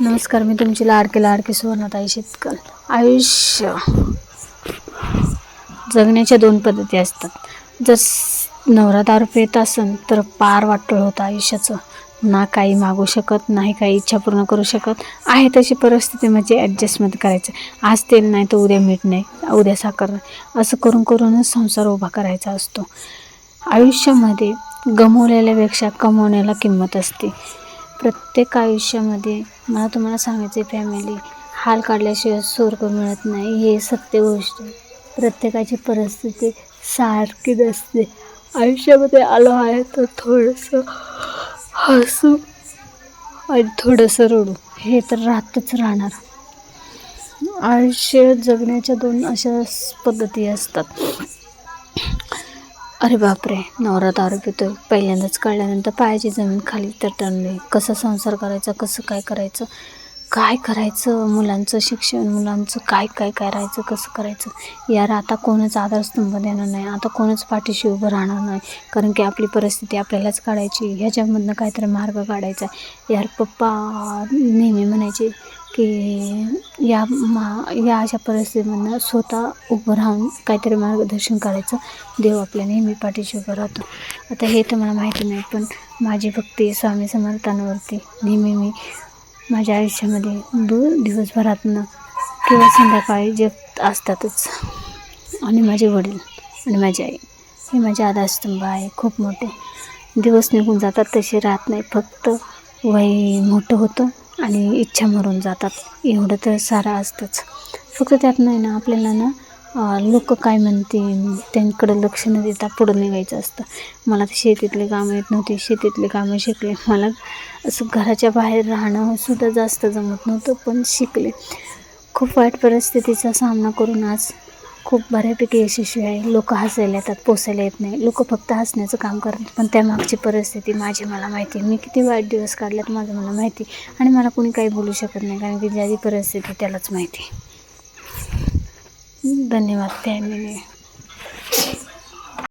नमस्कार, मी तुमची लाडकी सुवर्णाताई शेतकर. आयुष्य जगण्याच्या दोन पद्धती असतात. जर नवरा दारू पित असेल तर पार वाटोळ होतं आयुष्याचं. ना काही मागू शकत, नाही काही इच्छा पूर्ण करू शकत. आहे तशी परिस्थिती म्हणजे ॲडजस्टमेंट करायचं. आज तेल नाही तर उद्या मीठ नाही, उद्या साखर नाही, असं करूनच संसार उभा करायचा असतो. आयुष्यामध्ये गमावलेल्यापेक्षा कमवण्याला किंमत असते. प्रत्येक आयुष्यामध्ये मला तुम्हाला सांगायचं आहे, फॅमिली हाल काढल्याशिवाय स्वर्ग मिळत नाही, हे सत्य गोष्ट आहे. प्रत्येकाची परिस्थिती सारखी नसते. आयुष्यामध्ये आलो आहे तर थोडंसं हसू आणि थोडंसं रडू, हे तर राहतच राहणार. आयुष्य जगण्याच्या दोन अशा पद्धती असतात. अरे बापरे, नवरा दारू पितोय, पहिल्यांदाच कळल्यानंतर पायाची जमीन खाली तरतरली. कसं संसार करायचा, कसं काय करायचं, मुलांचं शिक्षण, मुलांचं काय करायचं, कसं करायचं. यार आता कोणच आधारस्तंभ देणार नाही, आता कोणच पाठीशी उभं राहणार नाही. कारण की आपली परिस्थिती आपल्यालाच काढायची, ह्याच्यामधनं काहीतरी मार्ग काढायचा. यार पप्पा नेहमी म्हणायचे की या अशा परिस्थितीमधनं स्वतः उभं राहून काहीतरी मार्गदर्शन करायचं. देव आपल्या नेहमी पाठीशी उभं राहतो. आता हे तर मला माहिती नाही, पण माझी भक्ती स्वामी समर्थांवरती नेहमी मी माझ्या आयुष्यामध्ये दिवसभरातनं किंवा संध्याकाळी जगत असतातच. आणि माझे वडील आणि माझी आई हे माझे आधारस्तंभ आहे. खूप मोठे दिवस निघून जातात तसे राहत नाही, फक्त वय मोठं होतं आणि इच्छा मरून जातात, एवढं तर सारं असतंच. फक्त त्यात नाही ना आपल्याला ना लोक काय म्हणतील त्यांकडं लक्ष न देता पुढं निघायचं असतं. मला तर शेतीतले कामं येत नव्हती, शेतीतले कामं शिकले. मला असं घराच्या बाहेर राहणं सुद्धा जास्त जमत नव्हतं, पण शिकले. खूप वाईट परिस्थितीचा सामना करून आज खूप बऱ्यापैकी यशस्वी आहे. लोक हसायला येतात, पोसायला येत नाही. लोक फक्त हसण्याचं काम करतात, पण त्यामागची परिस्थिती मला माहिती. मी किती वाईट दिवस काढल्यात मला माहिती, आणि मला कोणी काही बोलू शकत नाही, कारण की ज्याची परिस्थिती त्यालाच माहिती. धन्यवाद फॅमिली.